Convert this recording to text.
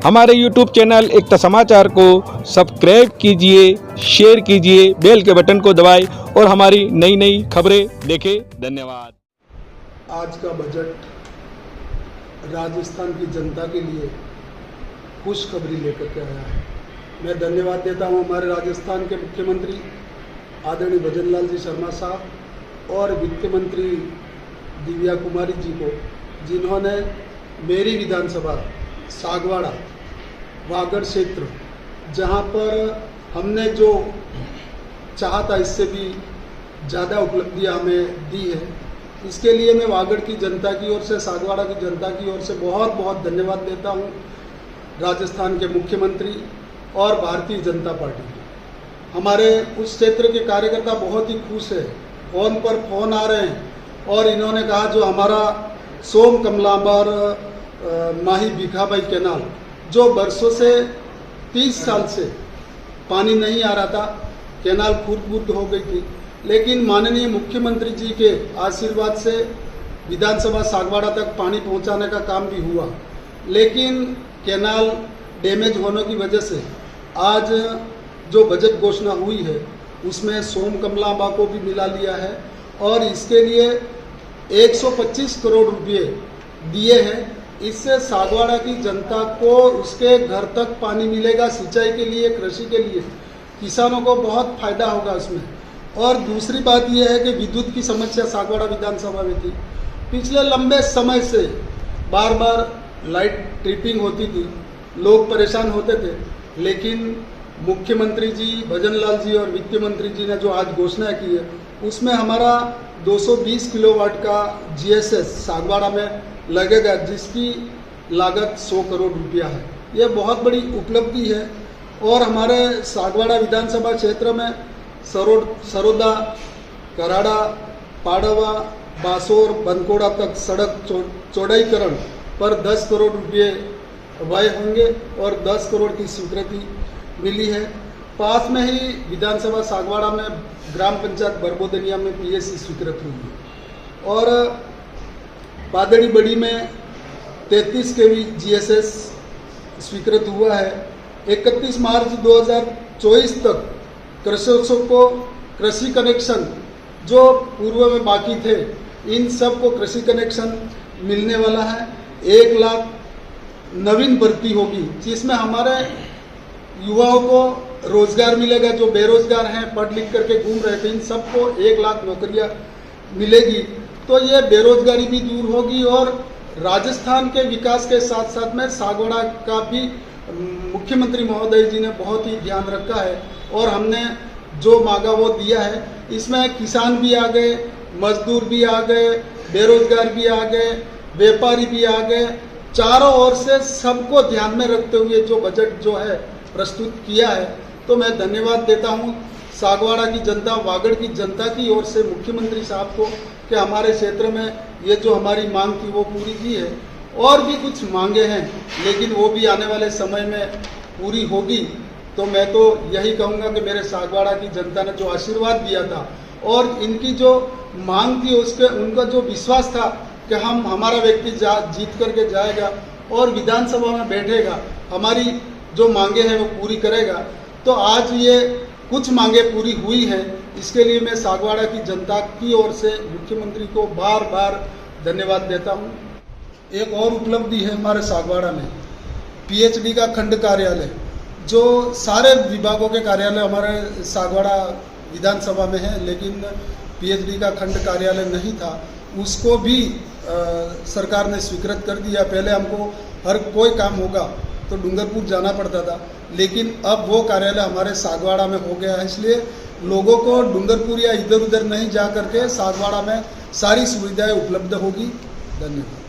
हमारे YouTube channel एकता समाचार को सब्सक्राइब कीजिए, शेयर कीजिए, बेल के बटन को दबाएं और हमारी नई नई खबरें देखें। धन्यवाद। आज का बजट राजस्थान की जनता के लिए खुशखबरी लेकर के आया है। मैं धन्यवाद देता हूं हमारे राजस्थान के मुख्यमंत्री आदरणीय भजन लाल जी शर्मा साहब और वित्त मंत्री दिव्या कुमारी जी को, जिन्होंने मेरी विधानसभा सागवाड़ा वागड़ क्षेत्र, जहां पर हमने जो चाहा था इससे भी ज़्यादा उपलब्धियां हमें दी है, इसके लिए मैं वागड़ की जनता की ओर से, सागवाड़ा की जनता की ओर से बहुत बहुत धन्यवाद देता हूं राजस्थान के मुख्यमंत्री और भारतीय जनता पार्टी। हमारे उस क्षेत्र के कार्यकर्ता बहुत ही खुश है, फ़ोन पर फ़ोन आ रहे हैं और इन्होंने कहा जो हमारा सोम कमलांबर माही भिखाबाई कैनाल, जो बरसों से 30 साल से पानी नहीं आ रहा था, कैनाल खुर्द हो गई थी, लेकिन माननीय मुख्यमंत्री जी के आशीर्वाद से विधानसभा सागवाड़ा तक पानी पहुंचाने का काम भी हुआ। लेकिन कैनाल डैमेज होने की वजह से आज जो बजट घोषणा हुई है उसमें सोम कमलांबा को भी मिला लिया है और इसके लिए 125 करोड़ रुपये दिए हैं। इससे सागवाड़ा की जनता को उसके घर तक पानी मिलेगा, सिंचाई के लिए, कृषि के लिए, किसानों को बहुत फायदा होगा उसमें। और दूसरी बात यह है कि विद्युत की समस्या सागवाड़ा विधानसभा में थी। पिछले लंबे समय से बार बार लाइट ट्रिपिंग होती थी, लोग परेशान होते थे, लेकिन मुख्यमंत्री जी भजन लाल जी और वित्त मंत्री जी ने जो आज घोषणा की है उसमें हमारा 220 किलोवाट का GSS सागवाड़ा में लगेगा, जिसकी लागत 100 करोड़ रुपया है। ये बहुत बड़ी उपलब्धि है। और हमारे सागवाड़ा विधानसभा क्षेत्र में सरोदा, कराड़ा, पाड़वा, बासोर, बनकोड़ा तक सड़क चौड़ाईकरण पर 10 करोड़ रुपये व्यय होंगे और 10 करोड़ की स्वीकृति मिली है। पास में ही विधानसभा सागवाड़ा में ग्राम पंचायत बरबोदनिया में PSC स्वीकृत हुई है और पादड़ी बड़ी में 33 kV GSS स्वीकृत हुआ है। 31 मार्च 2024 तक कृषकों को कृषि कनेक्शन जो पूर्व में बाकी थे, इन सब को कृषि कनेक्शन मिलने वाला है। 1 लाख नवीन भर्ती होगी, जिसमें हमारे युवाओं को रोजगार मिलेगा। जो बेरोजगार हैं, पढ़ लिख करके घूम रहे थे, इन सबको 1 लाख नौकरियां मिलेगी। तो ये बेरोजगारी भी दूर होगी और राजस्थान के विकास के साथ साथ में सागवाड़ा का भी मुख्यमंत्री महोदय जी ने बहुत ही ध्यान रखा है और हमने जो मांगा वो दिया है। इसमें किसान भी आ गए, मजदूर भी आ गए, बेरोजगार भी आ गए, व्यापारी भी आ गए। चारों ओर से सबको ध्यान में रखते हुए जो बजट जो है प्रस्तुत किया है, तो मैं धन्यवाद देता हूं सागवाड़ा की जनता, वागड़ की जनता की ओर से मुख्यमंत्री साहब को कि हमारे क्षेत्र में ये जो हमारी मांग थी वो पूरी की है। और भी कुछ मांगे हैं, लेकिन वो भी आने वाले समय में पूरी होगी। तो मैं तो यही कहूँगा कि मेरे सागवाड़ा की जनता ने जो आशीर्वाद दिया था और इनकी जो मांग थी उसके उनका जो विश्वास था कि हमारा व्यक्ति जीत करके जाएगा और विधानसभा में बैठेगा, हमारी जो मांगे हैं वो पूरी करेगा। तो आज ये कुछ मांगे पूरी हुई हैं, इसके लिए मैं सागवाड़ा की जनता की ओर से मुख्यमंत्री को बार बार धन्यवाद देता हूँ। एक और उपलब्धि है हमारे सागवाड़ा में, PhD का खंड कार्यालय। जो सारे विभागों के कार्यालय हमारे सागवाड़ा विधानसभा में है, लेकिन PhD का खंड कार्यालय नहीं था, उसको भी सरकार ने स्वीकृत कर दिया। पहले हमको हर कोई काम होगा तो डूंगरपुर जाना पड़ता था, लेकिन अब वो कार्यालय हमारे सागवाड़ा में हो गया है। इसलिए लोगों को डूंगरपुर या इधर उधर नहीं जा करके सागवाड़ा में सारी सुविधाएं उपलब्ध होगी। धन्यवाद।